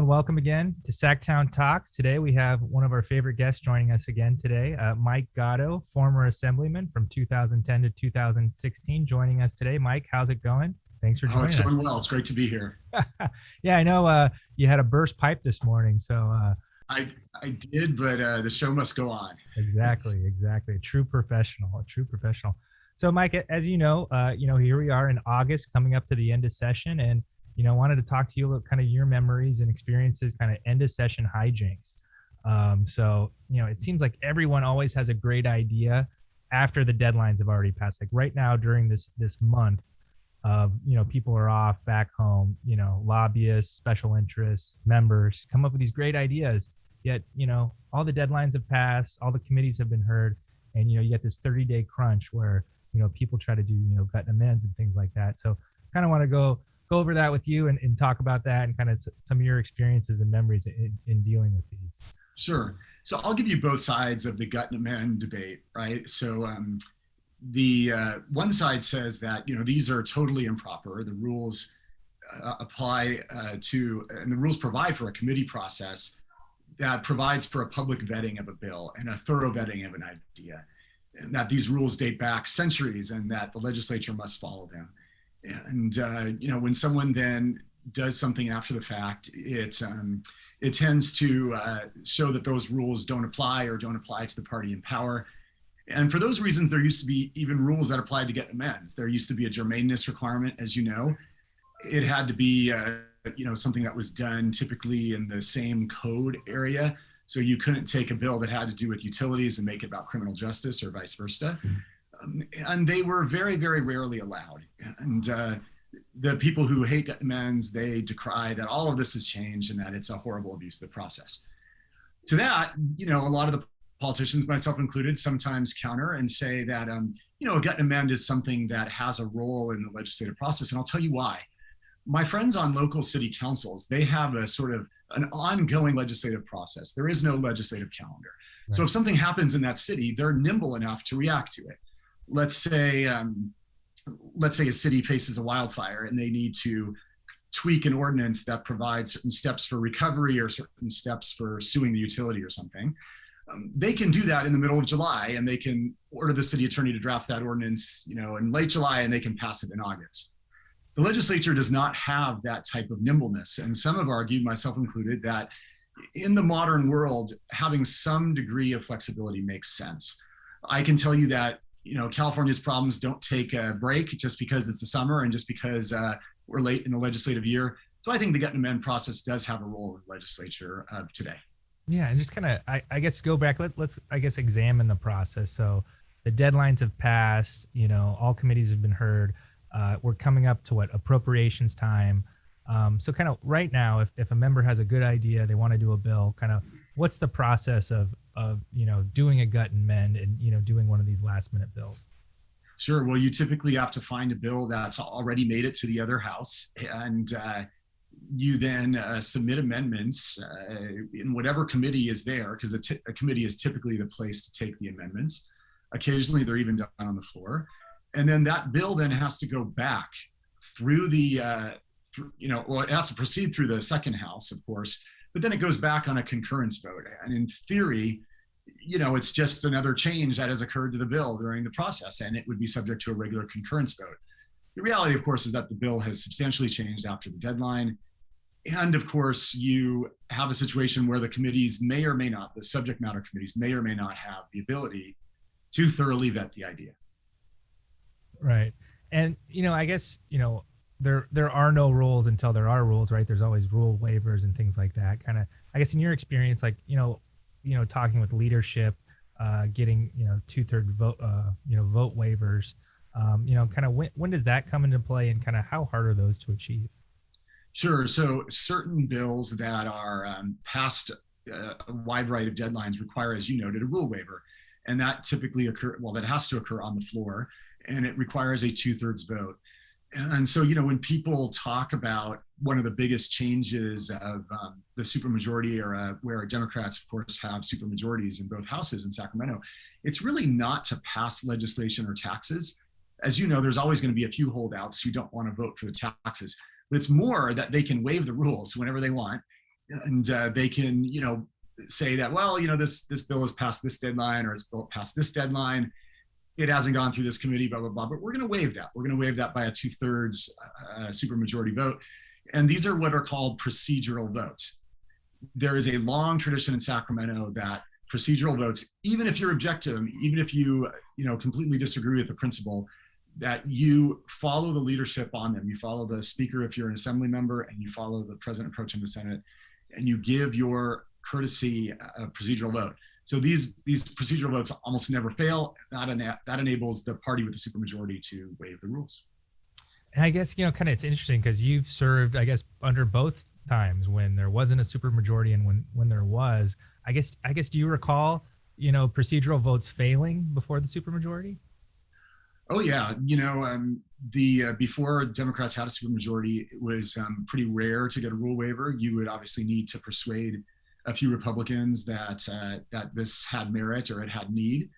welcome again to Sacktown Talks. Today we have one of our favorite guests joining us again today, Mike Gatto, former Assemblyman from 2010 to 2016, joining us today. Mike, how's it going? Thanks for joining us. It's going well. It's great to be here. Yeah, I know you had a burst pipe this morning, so I did, but the show must go on. Exactly. A true professional. So, Mike, as you know, here we are in August, coming up to the end of session, and wanted to talk to you about kind of your memories and experiences, kind of end of session hijinks. So, it seems like everyone always has a great idea after the deadlines have already passed. Like right now during this month of, people are off back home, lobbyists, special interests, members come up with these great ideas. Yet, all the deadlines have passed, all the committees have been heard, and, you get this 30-day crunch where, people try to do, gut and amends and things like that. So kind of want to go over that with you and talk about that and kind of some of your experiences and memories in dealing with these. Sure. So I'll give you both sides of the gut and amend debate, right? So the one side says that, these are totally improper. The rules apply and the rules provide for a committee process that provides for a public vetting of a bill and a thorough vetting of an idea, and that these rules date back centuries and that the legislature must follow them. And, when someone then does something after the fact, it tends to show that those rules don't apply or don't apply to the party in power. And for those reasons, there used to be even rules that applied to get amends. There used to be a germaneness requirement, as you know. It had to be, something that was done typically in the same code area. So you couldn't take a bill that had to do with utilities and make it about criminal justice or vice versa. And they were very, very rarely allowed. And the people who hate gut amends, they decry that all of this has changed and that it's a horrible abuse of the process. To that, a lot of the politicians, myself included, sometimes counter and say that, a gut amend is something that has a role in the legislative process. And I'll tell you why. My friends on local city councils, they have a sort of an ongoing legislative process. There is no legislative calendar. Right. So if something happens in that city, they're nimble enough to react to it. Let's say a city faces a wildfire and they need to tweak an ordinance that provides certain steps for recovery or certain steps for suing the utility or something. They can do that in the middle of July, and they can order the city attorney to draft that ordinance, in late July, and they can pass it in August. The legislature does not have that type of nimbleness. And some have argued, myself included, that in the modern world, having some degree of flexibility makes sense. I can tell you that California's problems don't take a break just because it's the summer and just because we're late in the legislative year. So I think the gut and amend process does have a role in the legislature today. Yeah, and just kind of, I guess, go back. Let's examine the process. So the deadlines have passed. All committees have been heard. We're coming up to Appropriations time. So kind of right now, if a member has a good idea, they want to do a bill, kind of what's the process of doing a gut and amend and, doing one of these last minute bills? Sure. Well, you typically have to find a bill that's already made it to the other house, and you then submit amendments in whatever committee is there, because a committee is typically the place to take the amendments. Occasionally, they're even done on the floor. And then that bill then has to go back through it has to proceed through the second house, of course, but then it goes back on a concurrence vote. And in theory, it's just another change that has occurred to the bill during the process, and it would be subject to a regular concurrence vote. The reality, of course, is that the bill has substantially changed after the deadline. And of course, you have a situation where the committees may or may not, the subject matter committees may or may not have the ability to thoroughly vet the idea. Right. And, I guess, there are no rules until there are rules, right? There's always rule waivers and things like that. Kind of, I guess in your experience, like, talking with leadership, getting, 2/3 vote, vote waivers, kind of when does that come into play, and kind of how hard are those to achieve? Sure. So certain bills that are past a wide variety of deadlines require, as you noted, a rule waiver. And that typically that has to occur on the floor, and it requires a 2/3 vote. And so, when people talk about one of the biggest changes of the supermajority era, where Democrats, of course, have supermajorities in both houses in Sacramento, it's really not to pass legislation or taxes. As you know, there's always going to be a few holdouts who don't want to vote for the taxes, but it's more that they can waive the rules whenever they want. and they can, say that, well, this bill is past this deadline, or it's past this deadline. It hasn't gone through this committee, blah, blah, blah, but we're going to waive that. We're going to waive that by a 2/3 supermajority vote. And these are what are called procedural votes. There is a long tradition in Sacramento that procedural votes, even if you object to them, even if you, completely disagree with the principle, that you follow the leadership on them. You follow the speaker if you're an assembly member, and you follow the president approaching the Senate, and you give your courtesy procedural vote. So these procedural votes almost never fail. That enables the party with the supermajority to waive the rules. And I guess, kind of it's interesting because you've served, I guess, under both times when there wasn't a supermajority and when there was. I guess, do you recall, procedural votes failing before the supermajority? Oh yeah, before Democrats had a supermajority, it was pretty rare to get a rule waiver. You would obviously need to persuade a few Republicans that this had merit or it had need.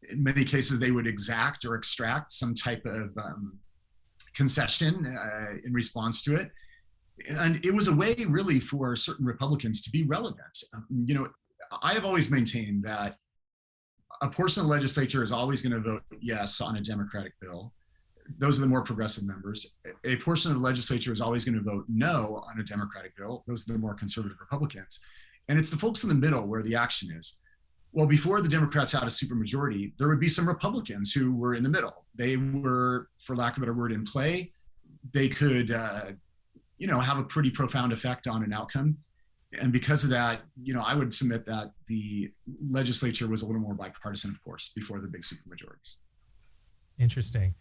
In many cases, they would exact or extract some type of concession in response to it. And it was a way really for certain Republicans to be relevant. I have always maintained that a portion of the legislature is always going to vote yes on a Democratic bill. Those are the more progressive members. A portion of the legislature is always going to vote no on a Democratic bill. Those are the more conservative Republicans. And it's the folks in the middle where the action is. Well, before the Democrats had a supermajority, there would be some Republicans who were in the middle. They were, for lack of a better word, in play. They could, have a pretty profound effect on an outcome. And because of that, I would submit that the legislature was a little more bipartisan, of course, before the big supermajorities. Interesting.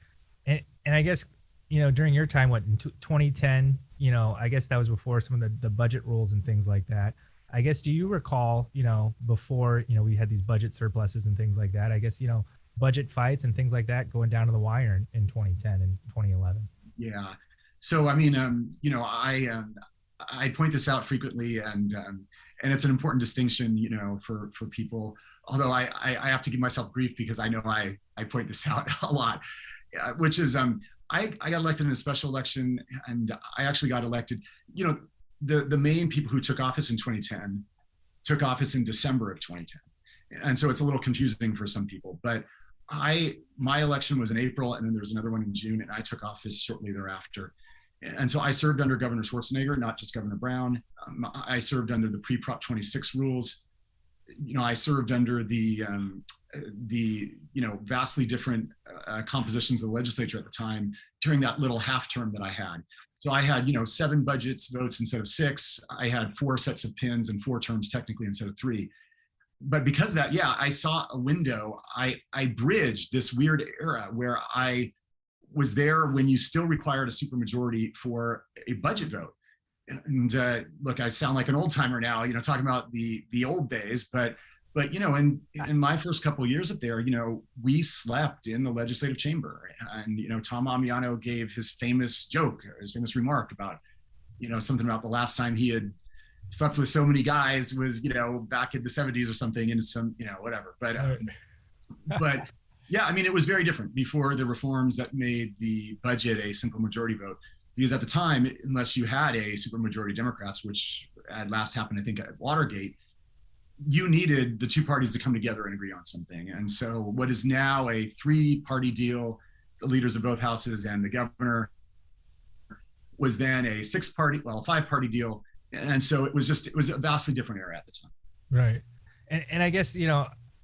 And I guess, during your time, in 2010, I guess that was before some of the budget rules and things like that. I guess, do you recall, before, we had these budget surpluses and things like that, I guess, budget fights and things like that going down to the wire in 2010 and 2011? Yeah. So, I mean, I point this out frequently, and it's an important distinction, for people, although I have to give myself grief because I know I point this out a lot, which is, I got elected in a special election, and I actually got elected, the main people who took office in 2010 took office in December of 2010. And so it's a little confusing for some people, but my election was in April, and then there was another one in June, and I took office shortly thereafter. And so I served under Governor Schwarzenegger, not just Governor Brown. I served under the pre-Prop 26 rules. I served under the vastly different compositions of the legislature at the time during that little half term that I had. So I had, 7 budgets votes instead of 6. I had 4 sets of pins and 4 terms technically instead of 3. But because of that, I saw a window. I bridged this weird era where I was there when you still required a supermajority for a budget vote. And look, I sound like an old timer now, talking about the old days, but in my first couple of years up there, we slept in the legislative chamber, and Tom Amiano gave his famous joke, his famous remark about, something about the last time he had slept with so many guys was, back in the 70s or something, and some, whatever. But yeah, I mean, it was very different before the reforms that made the budget a simple majority vote. Because at the time, unless you had a supermajority Democrats, which had last happened, I think, at Watergate, you needed the 2 parties to come together and agree on something. And so what is now a 3-party deal, the leaders of both houses and the governor, was then a 5-party deal. And so it was a vastly different era at the time. Right. And I guess,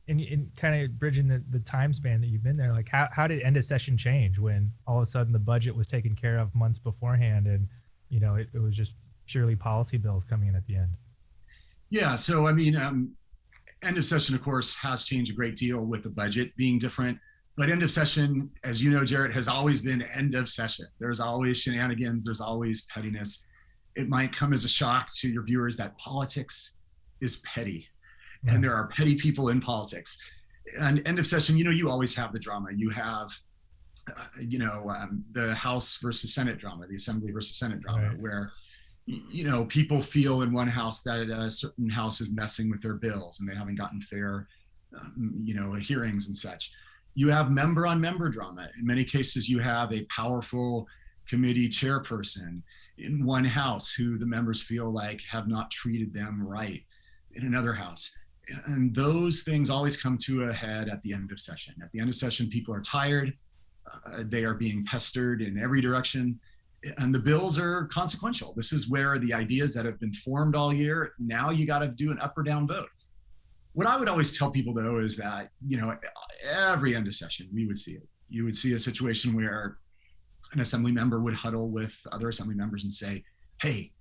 in kind of bridging the time span that you've been there, like how did end of session change when all of a sudden the budget was taken care of months beforehand, and it was just purely policy bills coming in at the end? Yeah, so I mean, end of session, of course, has changed a great deal with the budget being different. But end of session, as you know, Jarrett, has always been end of session. There's always shenanigans. There's always pettiness. It might come as a shock to your viewers that politics is petty. And there are petty people in politics. And end of session, you always have the drama. You have, the House versus Senate drama, the Assembly versus Senate drama, right, where, people feel in one house that a certain house is messing with their bills and they haven't gotten fair, hearings and such. You have member on member drama. In many cases, you have a powerful committee chairperson. in one house who the members feel like have not treated them right in another house. And those things always come to a head at the end of session. At the end of session, people are tired. They are being pestered in every direction. And the bills are consequential. This is where the ideas that have been formed all year, now you got to do an up or down vote. What I would always tell people, though, is that, every end of session, we would see it. You would see a situation where an assembly member would huddle with other assembly members and say, hey,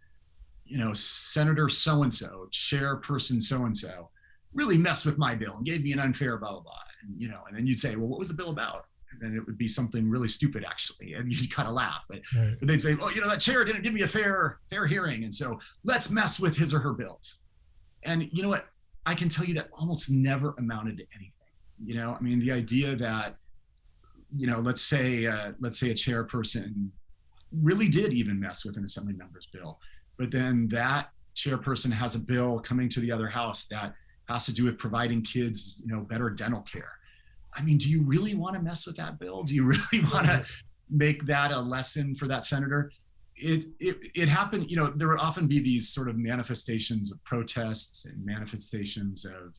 Senator so-and-so, chairperson so-and-so, really messed with my bill and gave me an unfair blah, blah, blah. And then you'd say, well, what was the bill about? And then it would be something really stupid, actually. And you'd kind of laugh. But they'd say, oh, that chair didn't give me a fair hearing. And so let's mess with his or her bills. And you know what? I can tell you that almost never amounted to anything. The idea that, let's say a chairperson really did even mess with an assembly member's bill, but then that chairperson has a bill coming to the other house that has to do with providing kids, better dental care. Do you really want to mess with that bill? Do you really want to make that a lesson for that senator? It happened, there would often be these sort of manifestations of protests and manifestations of,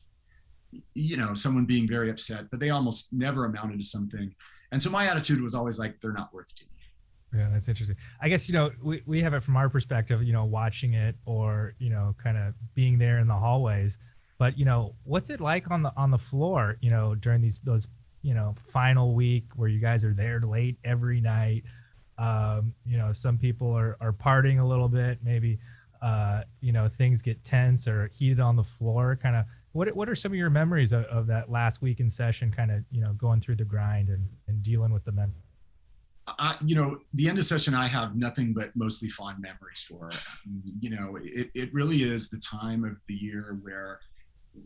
someone being very upset, but they almost never amounted to something. And so my attitude was always like, they're not worth it. Yeah, that's interesting. I guess, we have it from our perspective, watching it or, kind of being there in the hallways. But, what's it like on the floor, during those, final week where you guys are there late every night? Some people are partying a little bit, maybe, things get tense or heated on the floor. Kind of, what are some of your memories of that last week in session, kind of, going through the grind and dealing with the men? The end of session, I have nothing but mostly fond memories for. It really is the time of the year where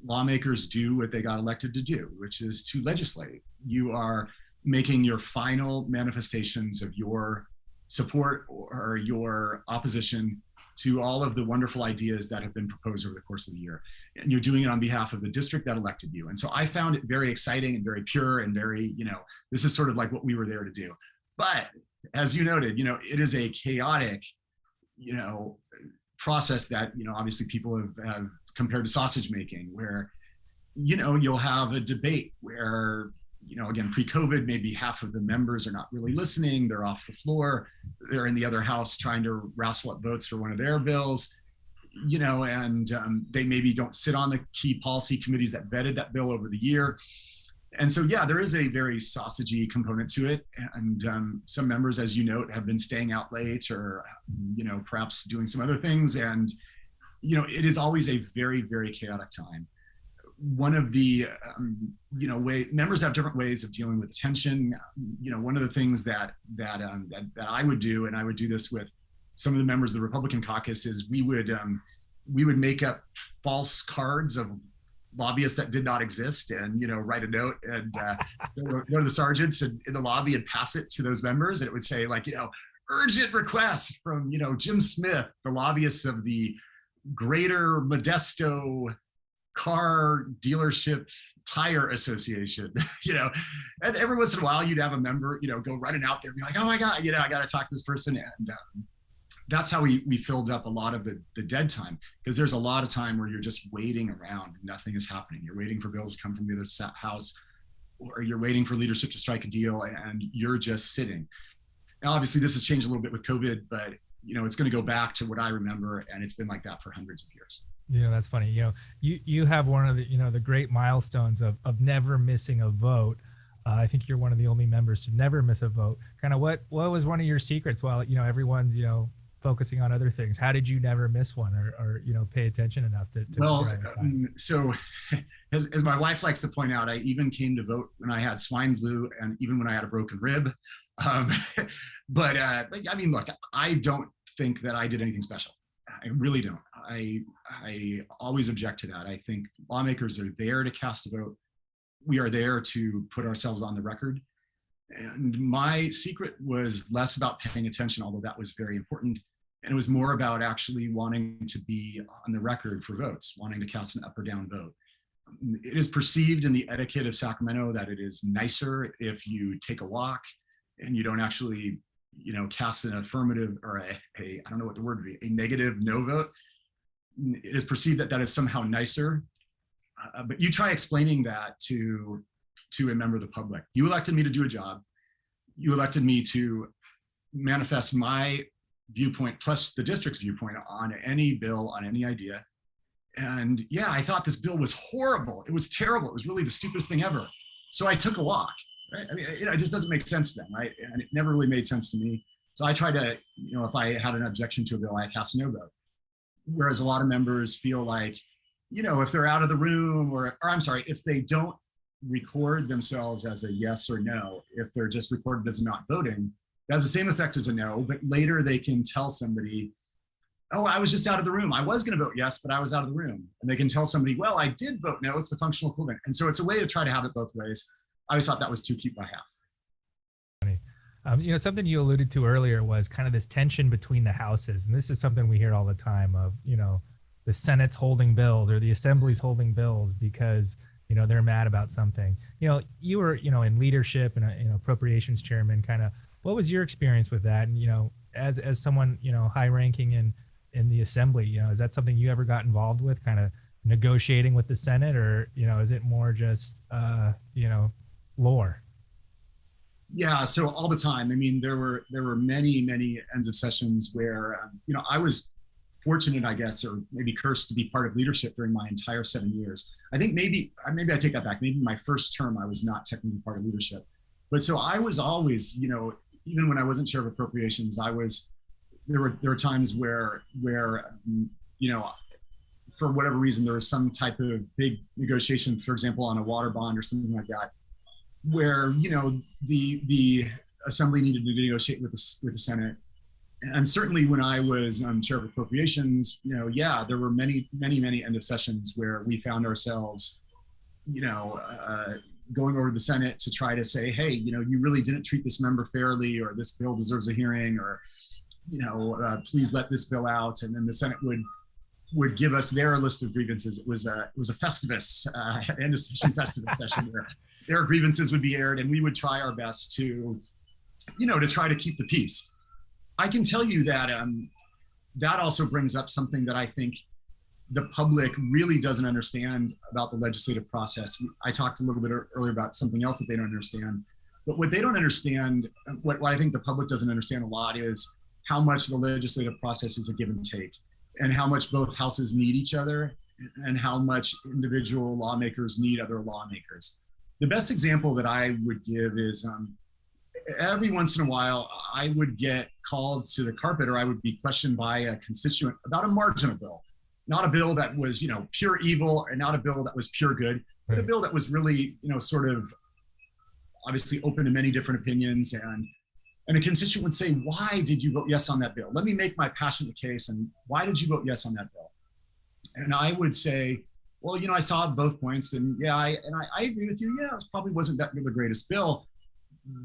lawmakers do what they got elected to do, which is to legislate. You are making your final manifestations of your support or your opposition to all of the wonderful ideas that have been proposed over the course of the year. And you're doing it on behalf of the district that elected you. And so I found it very exciting and very pure and very, this is sort of like what we were there to do. But as you noted, it is a chaotic, process that, obviously people have compared to sausage making, where, you'll have a debate where, again, pre-COVID, maybe half of the members are not really listening. They're off the floor. They're in the other house trying to wrestle up votes for one of their bills, and they maybe don't sit on the key policy committees that vetted that bill over the year. And so, yeah, there is a very sausagey component to it. And some members, as you note, have been staying out late or, perhaps doing some other things. And, it is always a very, very chaotic time. One of the, members have different ways of dealing with tension. One of the things that I would do, and I would do this with some of the members of the Republican caucus, is we would make up false cards of lobbyists that did not exist, and write a note and go to the sergeants in the lobby and pass it to those members, and it would say, like, urgent request from Jim Smith, the lobbyist of the Greater Modesto Car Dealership Tire Association. And every once in a while you'd have a member go running out there and be like, oh my god, I got to talk to this person. And that's how we filled up a lot of the dead time, because there's a lot of time where you're just waiting around and nothing is happening. You're waiting for bills to come from the other house, or you're waiting for leadership to strike a deal, and you're just sitting. Now, obviously, this has changed a little bit with COVID, but it's going to go back to what I remember, and it's been like that for hundreds of years. That's funny. You have one of the the great milestones of never missing a vote. I think you're one of the only members to never miss a vote. Kind of what was one of your secrets while everyone's focusing on other things? How did you never miss one, or pay attention enough to so as my wife likes to point out, I even came to vote when I had swine flu and even when I had a broken rib. But look, I don't think that I did anything special. I really don't. I always object to that. I think lawmakers are there to cast a vote. We are there to put ourselves on the record. And my secret was less about paying attention, although that was very important. And it was more about actually wanting to be on the record for votes, wanting to cast an up or down vote. It is perceived in the etiquette of Sacramento that it is nicer if you take a walk and you don't actually casts an affirmative or a I don't know what the word would be, a negative no vote, it is perceived that that is somehow nicer. But you try explaining that to a member of the public. You elected me to do a job. You elected me to manifest my viewpoint plus the district's viewpoint on any bill, on any idea. And yeah, I thought this bill was horrible. It was terrible. It was really the stupidest thing ever. So I took a walk, right? I mean, it just doesn't make sense then, right? And it never really made sense to me. So I try to, if I had an objection to a bill, I cast a no vote. Whereas a lot of members feel like, if they're out of the room or I'm sorry, if they don't record themselves as a yes or no, if they're just recorded as not voting, that has the same effect as a no, but later they can tell somebody, oh, I was just out of the room. I was going to vote yes, but I was out of the room. And they can tell somebody, well, I did vote no. It's the functional equivalent. And so it's a way to try to have it both ways. I always thought that was too cute by half. Something you alluded to earlier was kind of this tension between the houses. And this is something we hear all the time of, the Senate's holding bills or the Assembly's holding bills because, they're mad about something. You were, in leadership and, appropriations chairman, kind of, what was your experience with that? And, as someone, high ranking in the Assembly, is that something you ever got involved with, kind of negotiating with the Senate, or, is it more just, lore? Yeah, so all the time. I mean, there were many ends of sessions where, I was fortunate, I guess, or maybe cursed to be part of leadership during my entire 7 years. I think maybe I take that back. Maybe my first term, I was not technically part of leadership. But so I was always, even when I wasn't chair of appropriations, there were times where for whatever reason, there was some type of big negotiation, for example, on a water bond or something like that, where, the Assembly needed to negotiate with the Senate. And certainly when I was chair of appropriations, there were many end of sessions where we found ourselves, going over to the Senate to try to say, hey, you really didn't treat this member fairly, or this bill deserves a hearing, or, please let this bill out. And then the Senate would give us their list of grievances. It was a Festivus, end of session Festivus session where their grievances would be aired, and we would try our best to try to keep the peace. I can tell you that that also brings up something that I think the public really doesn't understand about the legislative process. I talked a little bit earlier about something else that they don't understand, but what they don't understand, what I think the public doesn't understand a lot, is how much the legislative process is a give and take, and how much both houses need each other, and how much individual lawmakers need other lawmakers. The best example that I would give is every once in a while, I would get called to the carpet, or I would be questioned by a constituent about a marginal bill. Not a bill that was, pure evil, and not a bill that was pure good, but a bill that was really, sort of obviously open to many different opinions. And a constituent would say, why did you vote yes on that bill? Let me make my passionate case. And why did you vote yes on that bill? And I would say, well, I saw both points, and yeah, I agree with you. Yeah, it probably wasn't that the greatest bill.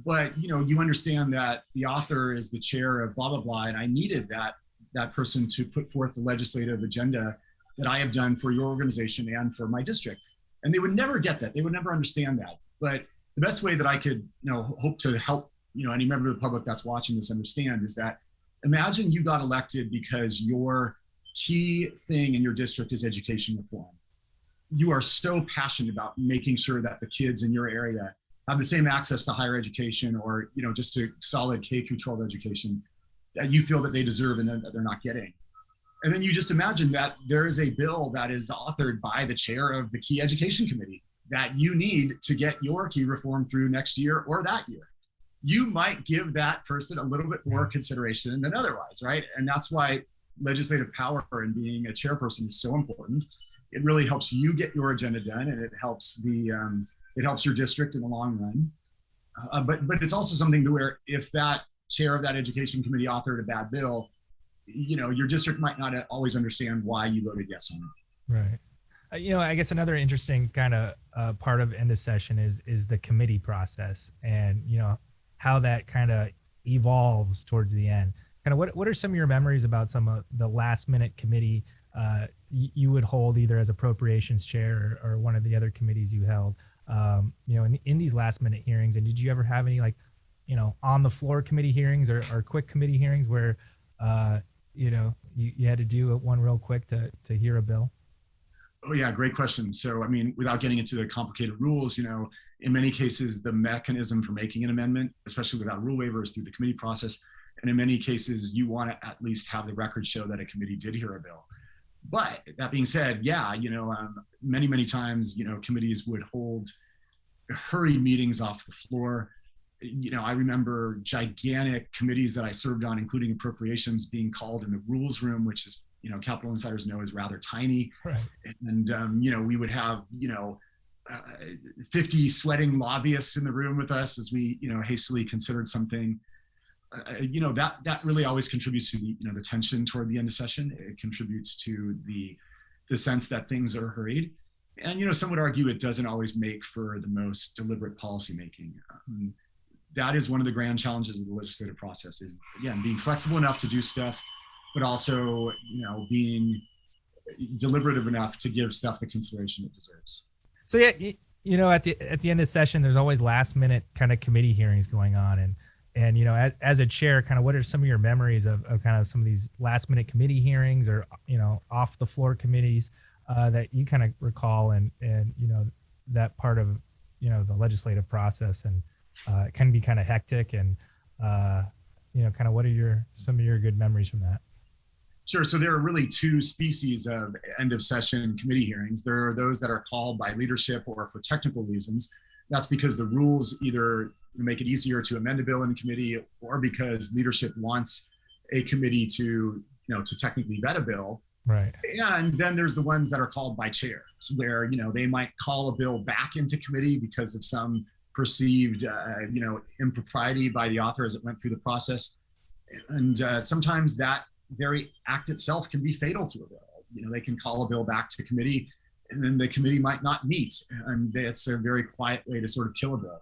But you understand that the author is the chair of blah blah blah, and I needed that person to put forth the legislative agenda that I have done for your organization and for my district. And they would never get that. They would never understand that. But the best way that I could hope to help any member of the public that's watching this understand is that, imagine you got elected because your key thing in your district is education reform. You are so passionate about making sure that the kids in your area have the same access to higher education, or just a solid K through 12 education that you feel that they deserve and that they're not getting. And then you just imagine that there is a bill that is authored by the chair of the key education committee that you need to get your key reform through next year or that year. You might give that person a little bit more consideration than otherwise, right? And that's why legislative power and being a chairperson is so important. It really helps you get your agenda done, and it helps your district in the long run. But it's also something to where if that chair of that education committee authored a bad bill, your district might not always understand why you voted yes on it. Right. I guess another interesting kind of part of end of session is the committee process, and how that kind of evolves towards the end. Kind of what are some of your memories about some of the last minute committee you would hold, either as appropriations chair or one of the other committees you held, in these last minute hearings? And did you ever have any on the floor committee hearings or quick committee hearings where, you had to do it one real quick to hear a bill? Oh yeah, great question. So, I mean, without getting into the complicated rules, in many cases, the mechanism for making an amendment, especially without rule waivers, through the committee process. And in many cases, you want to at least have the record show that a committee did hear a bill. But that being said, yeah, many, many times, committees would hold hurry meetings off the floor. I remember gigantic committees that I served on, including appropriations, being called in the rules room, which is, Capital Insiders know is rather tiny. Right. And, we would have, 50 sweating lobbyists in the room with us as we, hastily considered something. That really always contributes to the tension toward the end of session. It contributes to the sense that things are hurried. And, some would argue it doesn't always make for the most deliberate policymaking. That is one of the grand challenges of the legislative process is, again, being flexible enough to do stuff, but also, being deliberative enough to give stuff the consideration it deserves. So yeah, at the end of the session, there's always last minute kind of committee hearings going on. And as a chair, kind of what are some of your memories of kind of some of these last minute committee hearings or, off the floor committees that you kind of recall and that part of, the legislative process, and it can be kind of hectic, and, kind of what are some of your good memories from that? Sure. So there are really two species of end of session committee hearings. There are those that are called by leadership or for technical reasons. That's because the rules either make it easier to amend a bill in committee, or because leadership wants a committee to technically vet a bill. Right. And then there's the ones that are called by chairs, where, they might call a bill back into committee because of some perceived, impropriety by the author as it went through the process. And sometimes that very act itself can be fatal to a bill. They can call a bill back to committee, and then the committee might not meet, and it's a very quiet way to sort of kill a bill.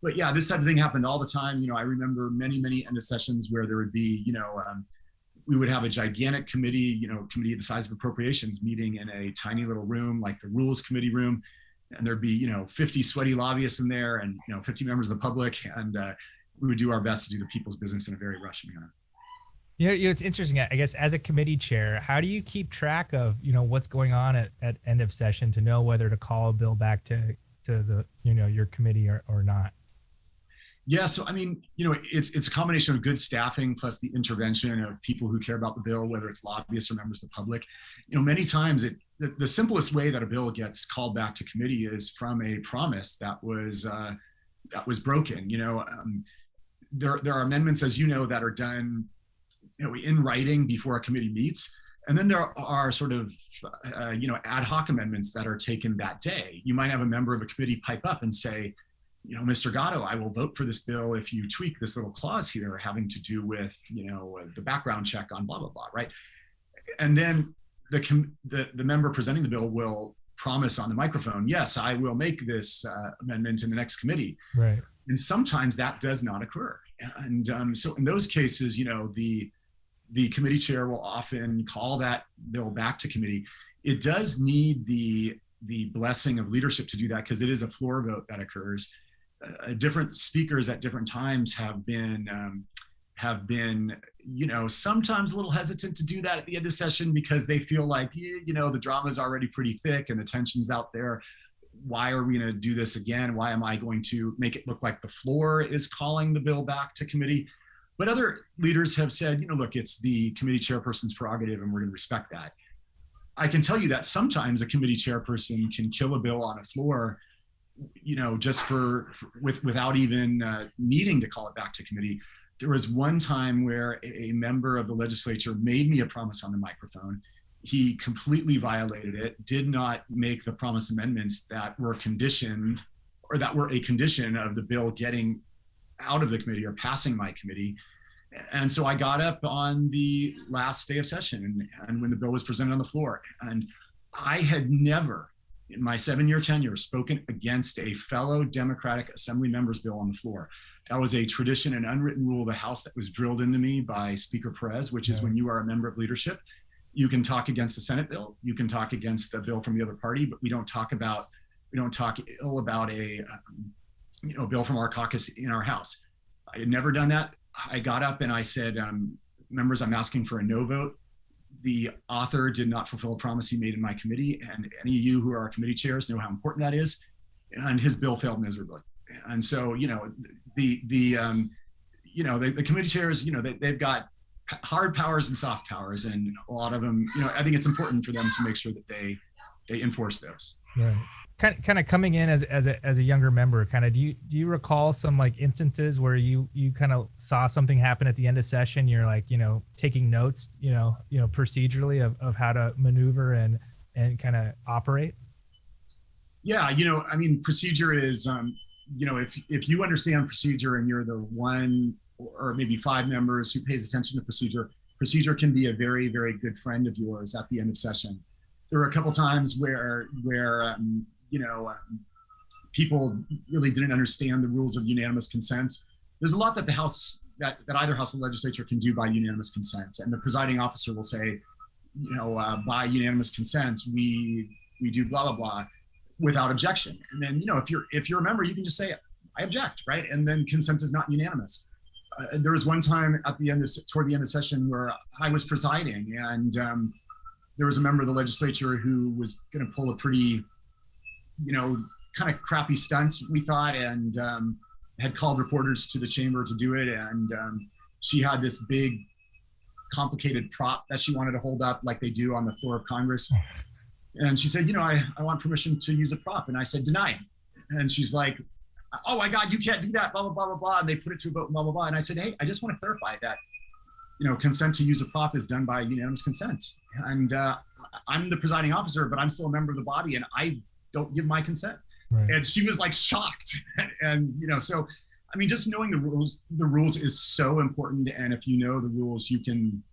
But yeah, this type of thing happened all the time. I remember many end of sessions where there would be, we would have a gigantic committee the size of appropriations meeting in a tiny little room, like the rules committee room. And there'd be, 50 sweaty lobbyists in there and, 50 members of the public. And we would do our best to do the people's business in a very rushed manner. It's interesting. I guess as a committee chair, how do you keep track of, what's going on at end of session to know whether to call a bill back to the, your committee or not? Yeah, so I mean, it's a combination of good staffing plus the intervention of people who care about the bill, whether it's lobbyists or members of the public. Many times the simplest way that a bill gets called back to committee is from a promise that was broken. There are amendments, as that are done, in writing before a committee meets. And then there are sort of, ad hoc amendments that are taken that day. You might have a member of a committee pipe up and say, Mr. Gatto, I will vote for this bill if you tweak this little clause here having to do with, the background check on blah, blah, blah, right? And then the member presenting the bill will promise on the microphone, yes, I will make this amendment in the next committee. Right. And sometimes that does not occur. And so in those cases, the committee chair will often call that bill back to committee. It does need the blessing of leadership to do that because it is a floor vote that occurs. Different speakers at different times have been, sometimes a little hesitant to do that at the end of session because they feel like, the drama is already pretty thick and the tension's out there. Why are we going to do this again? Why am I going to make it look like the floor is calling the bill back to committee? But other leaders have said, look, it's the committee chairperson's prerogative and we're going to respect that. I can tell you that sometimes a committee chairperson can kill a bill on a floor, just without even needing to call it back to committee. There was one time where a member of the legislature made me a promise on the microphone. He completely violated it, did not make the promise amendments that were conditioned or that were a condition of the bill getting out of the committee or passing my committee. And so I got up on the last day of session and when the bill was presented on the floor, and I had never in my 7-year tenure spoken against a fellow Democratic Assembly member's bill on the floor. That was a tradition and unwritten rule of the House that was drilled into me by Speaker Perez, which is when you are a member of leadership, you can talk against the Senate bill, you can talk against a bill from the other party, but we don't talk ill about a bill from our caucus in our House. I had never done that. I got up and I said, members, I'm asking for a no vote. The author did not fulfill a promise he made in my committee, and any of you who are committee chairs know how important that is. And his bill failed miserably. And so, the committee chairs, they've got hard powers and soft powers, and a lot of them, I think it's important for them to make sure that they enforce those. Right. Kind of coming in as a younger member, do you recall some like instances where you kind of saw something happen at the end of session? You're like, taking notes, procedurally of how to maneuver and kind of operate. Yeah. Procedure is, if you understand procedure and you're the one or maybe 5 members who pays attention to procedure can be a very, very good friend of yours at the end of session. There were a couple times where people really didn't understand the rules of unanimous consent. There's a lot that the House, that either House of the Legislature can do by unanimous consent, and the presiding officer will say, by unanimous consent, we do blah blah blah without objection. And then if you're a member, you can just say, I object, right? And then consent is not unanimous. There was one time toward the end of session where I was presiding, and there was a member of the legislature who was going to pull a pretty, kind of crappy stunt, we thought, and had called reporters to the chamber to do it. And she had this big, complicated prop that she wanted to hold up like they do on the floor of Congress. And she said, I want permission to use a prop. And I said, denied. And she's like, oh my God, you can't do that, blah, blah, blah, blah, blah. And they put it to a vote, blah, blah, blah. And I said, hey, I just want to clarify that, consent to use a prop is done by unanimous consent. And I'm the presiding officer, but I'm still a member of the body, and I don't give my consent. Right. And she was like shocked. And, so, just knowing the rules is so important. And if you know the rules, you can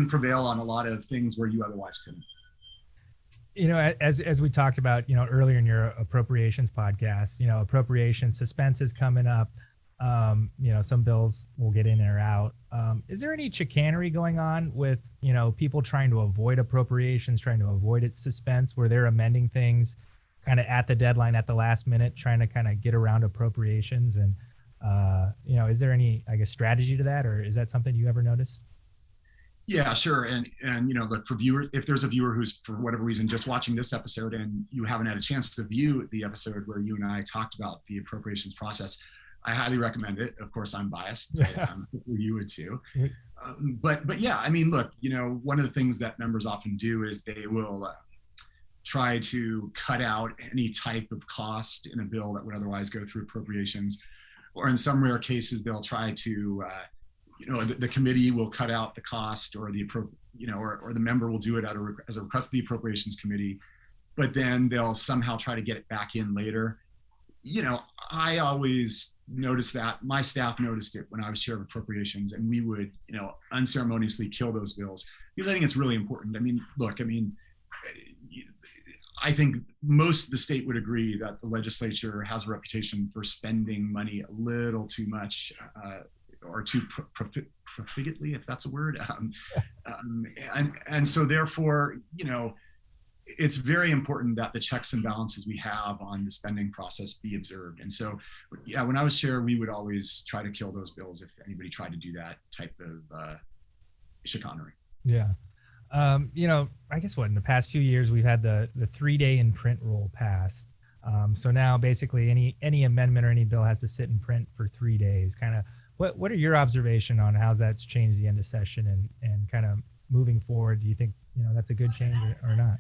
prevail on a lot of things where you otherwise couldn't. As we talked about, earlier in your appropriations podcast, appropriations suspense is coming up. Some bills will get in or out. Is there any chicanery going on with, people trying to avoid appropriations, trying to avoid suspense, where they're amending things kind of at the deadline, at the last minute, trying to kind of get around appropriations? And, is there any, strategy to that, or is that something you ever noticed? Yeah, sure. And look, for viewers, if there's a viewer who's for whatever reason just watching this episode and you haven't had a chance to view the episode where you and I talked about the appropriations process, I highly recommend it. Of course, I'm biased, but you would too. But yeah, look, one of the things that members often do is they will try to cut out any type of cost in a bill that would otherwise go through appropriations, or in some rare cases, they'll try to the committee will cut out the cost, or or the member will do it as a request of the Appropriations Committee, but then they'll somehow try to get it back in later. I always noticed that. My staff noticed it when I was chair of Appropriations, and we would, unceremoniously kill those bills, because I think it's really important. I think most of the state would agree that the legislature has a reputation for spending money a little too much, or too profligately, if that's a word. And so therefore, it's very important that the checks and balances we have on the spending process be observed. And so, yeah, when I was chair, we would always try to kill those bills if anybody tried to do that type of chicanery. Yeah. I guess in the past few years, we've had the 3-day-in-print rule passed. So now basically any amendment or any bill has to sit in print for 3 days. Kind of, what are your observation on how that's changed the end of session and kind of moving forward? Do you think, that's a good change or not?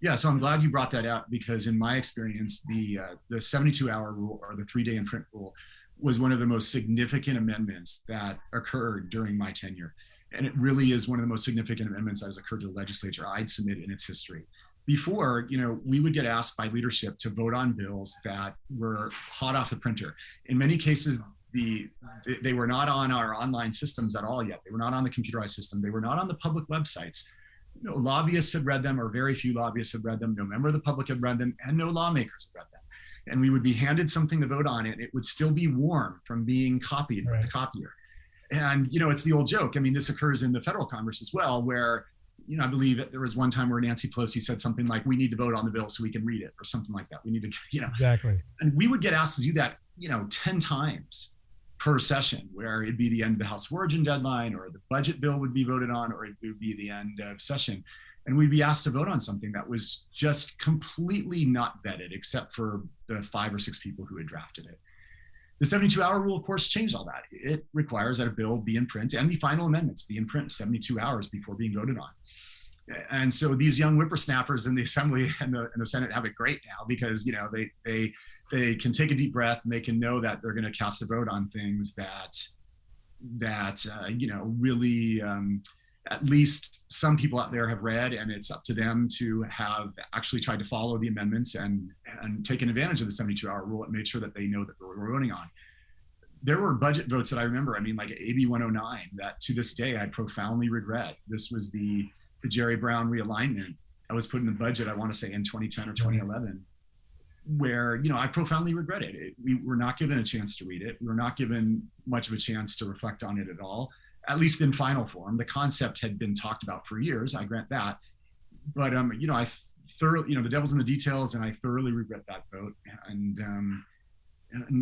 Yeah, so I'm glad you brought that up, because in my experience, the 72-hour rule, or the 3-day-in-print rule, was one of the most significant amendments that occurred during my tenure. And it really is one of the most significant amendments that has occurred to the legislature I'd submit in its history. Before, we would get asked by leadership to vote on bills that were hot off the printer. In many cases, they were not on our online systems at all yet. They were not on the computerized system. They were not on the public websites. No lobbyists had read them, or very few lobbyists had read them. No member of the public had read them, and no lawmakers had read them. And we would be handed something to vote on, and it would still be warm from being copied with the copier. And, it's the old joke. this occurs in the federal Congress as well, where, I believe there was one time where Nancy Pelosi said something like, we need to vote on the bill so we can read it, or something like that. We need to, Exactly. And we would get asked to do that, 10 times per session, where it'd be the end of the House of Origin deadline, or the budget bill would be voted on, or it would be the end of session. And we'd be asked to vote on something that was just completely not vetted, except for the 5 or 6 people who had drafted it. The 72-hour rule, of course, changed all that. It requires that a bill be in print and the final amendments be in print 72 hours before being voted on. And so these young whippersnappers in the Assembly and the Senate have it great now, because they can take a deep breath and they can know that they're going to cast a vote on things that really at least some people out there have read, and it's up to them to have actually tried to follow the amendments and taken advantage of the 72-hour rule and made sure that they know that we're voting on. There were budget votes that I remember, like AB 109, that to this day I profoundly regret. This was the Jerry Brown realignment that was put in the budget, I want to say in 2010 or 2011, where, I profoundly regret it. We were not given a chance to read it. We were not given much of a chance to reflect on it at all, at least in final form. The concept had been talked about for years, I grant that. But, I thoroughly, the devil's in the details, and I thoroughly regret that vote. And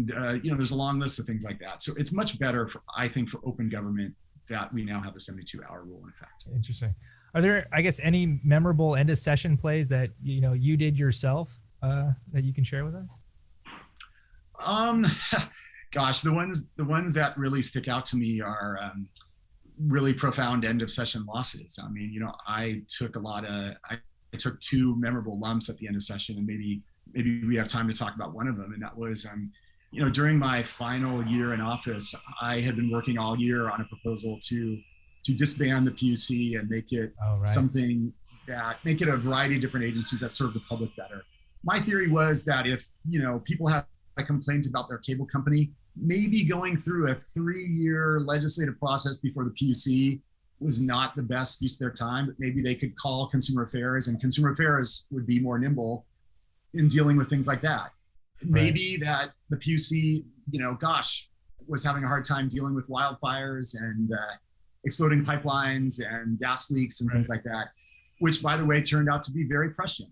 there's a long list of things like that. So it's much better, I think, for open government that we now have a 72-hour rule in effect. Interesting. Are there, I guess, any memorable end of session plays that, you did yourself that you can share with us? Gosh, the ones that really stick out to me are really profound end of session losses. I took I took 2 memorable lumps at the end of session, and maybe we have time to talk about one of them. And that was, during my final year in office, I had been working all year on a proposal to disband the PUC and make it something that make it a variety of different agencies that serve the public better. My theory was that if, people have complaints about their cable company, maybe going through a 3-year legislative process before the PUC was not the best use of their time, but maybe they could call Consumer Affairs, and Consumer Affairs would be more nimble in dealing with things like that. Right. Maybe that the PUC, was having a hard time dealing with wildfires and exploding pipelines and gas leaks and things like that, which, by the way, turned out to be very prescient.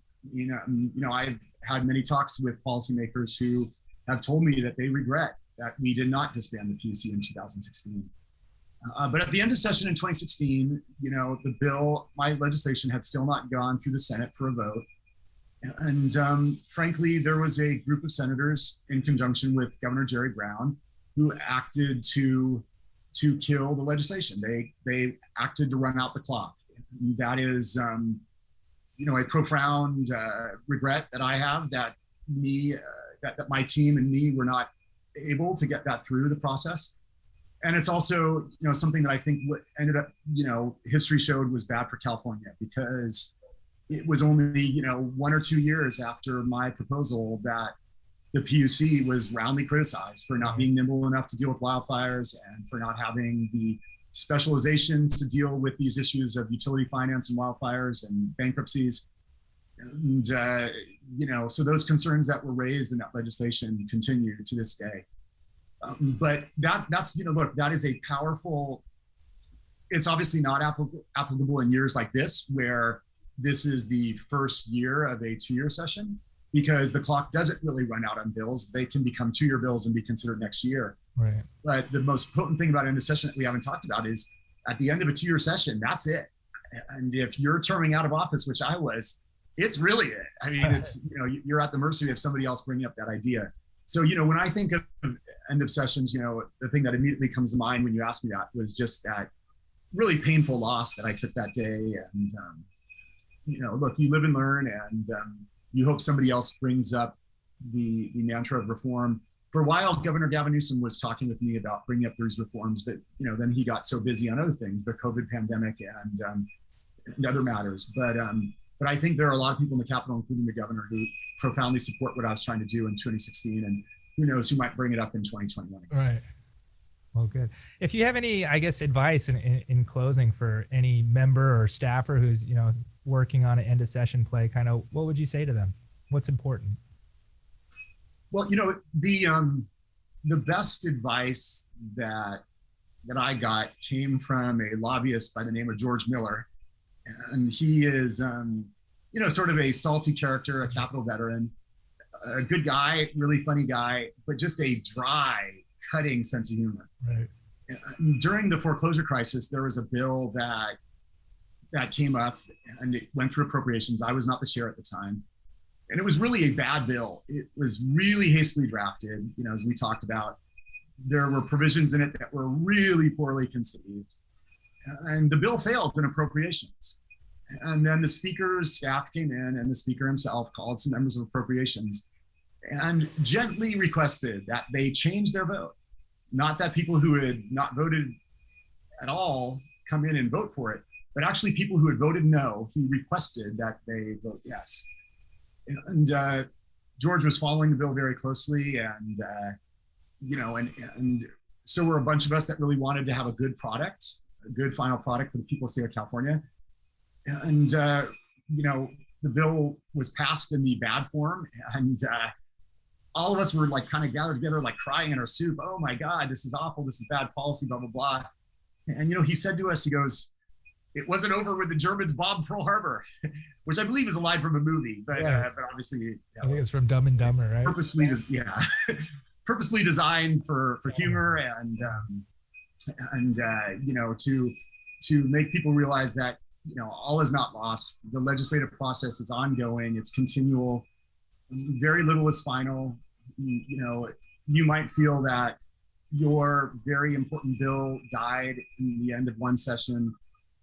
I've had many talks with policymakers who have told me that they regret that we did not disband the PUC in 2016. But at the end of session in 2016, the bill, my legislation had still not gone through the Senate for a vote. And frankly, there was a group of senators in conjunction with Governor Jerry Brown who acted to kill the legislation. They acted to run out the clock. That is, a profound regret that I have, that that my team and me were not able to get that through the process. And it's also, something that I think what ended up, history showed was bad for California, because it was only, 1 or 2 years after my proposal that the PUC was roundly criticized for not being nimble enough to deal with wildfires and for not having the specialization to deal with these issues of utility finance and wildfires and bankruptcies. And, so those concerns that were raised in that legislation continue to this day. But that's, look, that is a powerful, it's obviously not applicable in years like this, where this is the first year of a 2-year session, because the clock doesn't really run out on bills. They can become 2-year bills and be considered next year. Right. But the most potent thing about end of session that we haven't talked about is at the end of a 2-year session, that's it. And if you're terming out of office, which I was, it's really it. I mean, it's, you're at the mercy of somebody else bringing up that idea. So, when I think of end of sessions, the thing that immediately comes to mind when you ask me that was just that really painful loss that I took that day. And, look, you live and learn, and you hope somebody else brings up the mantra of reform. For a while, Governor Gavin Newsom was talking with me about bringing up these reforms, but, then he got so busy on other things, the COVID pandemic and other matters. But I think there are a lot of people in the Capitol, including the governor, who profoundly support what I was trying to do in 2016, and who knows who might bring it up in 2021. Right. Well, good. If you have any, I guess, advice in closing for any member or staffer who's, working on an end of session play, kind of, what would you say to them? What's important? Well, the best advice that I got came from a lobbyist by the name of George Miller. And he is, sort of a salty character, a Capitol veteran, a good guy, really funny guy, but just a dry, cutting sense of humor. Right. During the foreclosure crisis, there was a bill that came up and it went through appropriations. I was not the chair at the time. And it was really a bad bill. It was really hastily drafted. You know, as we talked about, there were provisions in it that were really poorly conceived. And the bill failed in appropriations. And then the speaker's staff came in and the speaker himself called some members of appropriations and gently requested that they change their vote. Not that people who had not voted at all come in and vote for it, but actually people who had voted no, he requested that they vote yes. And George was following the bill very closely, and and so were a bunch of us that really wanted to have a good product, a good final product for the people of the state of California. And the bill was passed in the bad form, and all of us were like kind of gathered together, like crying in our soup. Oh my God, this is awful. This is bad policy, blah, blah, blah. And, he said to us, he goes, "It wasn't over with the Germans bombed Pearl Harbor," which I believe is a line from a movie, but obviously, I think it's from Dumb and Dumber, right? Purposely designed for humor and to make people realize that all is not lost. The legislative process is ongoing. It's continual. Very little is final. You might feel that your very important bill died in the end of one session.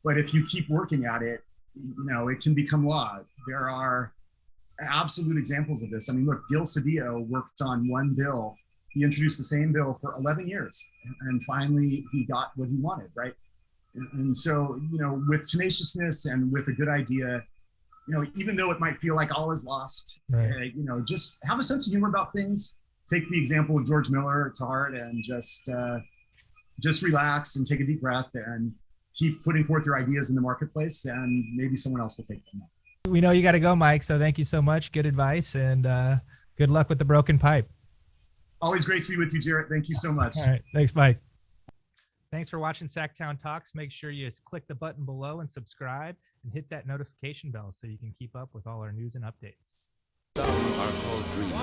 But if you keep working at it, it can become law. There are absolute examples of this. I mean, look, Gil Cedillo worked on one bill. He introduced the same bill for 11 years, and finally he got what he wanted, right? And so, with tenaciousness and with a good idea, even though it might feel like all is lost, right. Just have a sense of humor about things. Take the example of George Miller to heart, and just relax and take a deep breath and keep putting forth your ideas in the marketplace, and maybe someone else will take them up. We know you got to go, Mike, so thank you so much. Good advice, and good luck with the broken pipe. Always great to be with you, Jarrett. Thank you so much. All right. Thanks, Mike. Thanks for watching Sacktown Talks. Make sure you click the button below and subscribe, and hit that notification bell so you can keep up with all our news and updates. Some are called dreamers.